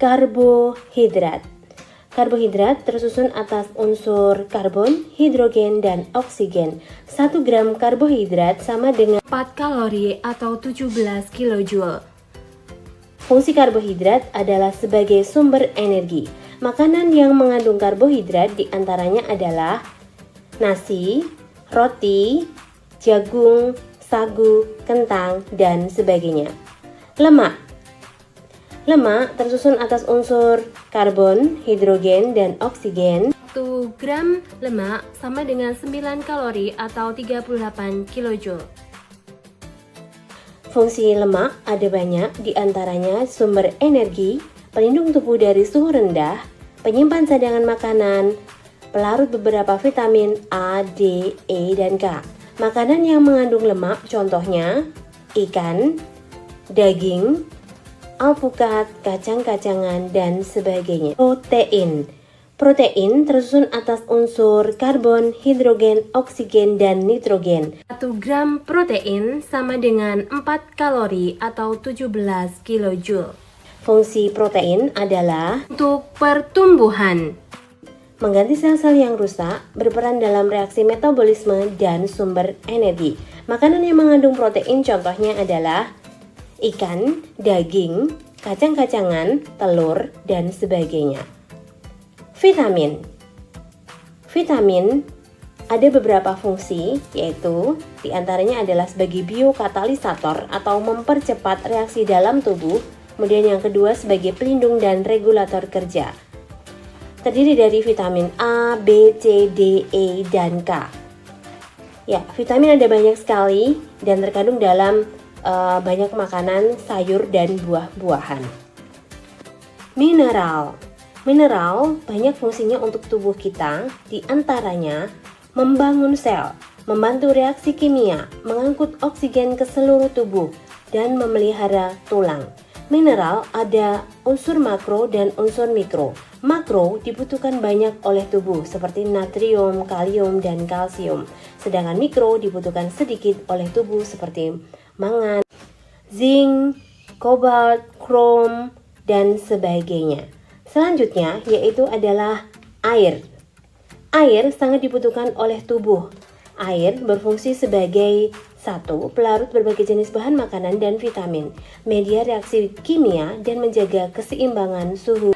Karbohidrat. Karbohidrat tersusun atas unsur karbon, hidrogen, dan oksigen. 1 gram karbohidrat sama dengan 4 kalori atau 17 kilojoule. Fungsi karbohidrat adalah sebagai sumber energi. Makanan yang mengandung karbohidrat diantaranya adalah nasi, roti, jagung, sagu, kentang, dan sebagainya. Lemak. Lemak tersusun atas unsur karbon, hidrogen, dan oksigen. 1 gram lemak sama dengan 9 kalori atau 38 kilojoule. Fungsi lemak ada banyak, diantaranya sumber energi, pelindung tubuh dari suhu rendah, penyimpan cadangan makanan, pelarut beberapa vitamin A, D, E, dan K. Makanan yang mengandung lemak contohnya ikan, daging, alpukat, kacang-kacangan, dan sebagainya. Protein. Protein tersusun atas unsur karbon, hidrogen, oksigen, dan nitrogen. 1 gram protein sama dengan 4 kalori atau 17 kilojoule. Fungsi protein adalah untuk pertumbuhan, mengganti sel-sel yang rusak, berperan dalam reaksi metabolisme, dan sumber energi. Makanan yang mengandung protein contohnya adalah ikan, daging, kacang-kacangan, telur, dan sebagainya. Vitamin. Vitamin ada beberapa fungsi, yaitu diantaranya adalah sebagai biokatalisator atau mempercepat reaksi dalam tubuh, kemudian yang kedua sebagai pelindung dan regulator kerja. Terdiri dari vitamin A, B, C, D, E, dan K. Ya, vitamin ada banyak sekali dan terkandung dalam banyak makanan, sayur, dan buah-buahan. Mineral. Mineral banyak fungsinya untuk tubuh kita, diantaranya membangun sel, membantu reaksi kimia, mengangkut oksigen ke seluruh tubuh, dan memelihara tulang. Mineral ada unsur makro dan unsur mikro. Makro dibutuhkan banyak oleh tubuh seperti natrium, kalium, dan kalsium. Sedangkan mikro dibutuhkan sedikit oleh tubuh seperti mangan, zinc, kobalt, krom, dan sebagainya. Selanjutnya yaitu adalah air. Air sangat dibutuhkan oleh tubuh. Air berfungsi sebagai 1. Pelarut berbagai jenis bahan makanan dan vitamin, media reaksi kimia, dan menjaga keseimbangan suhu.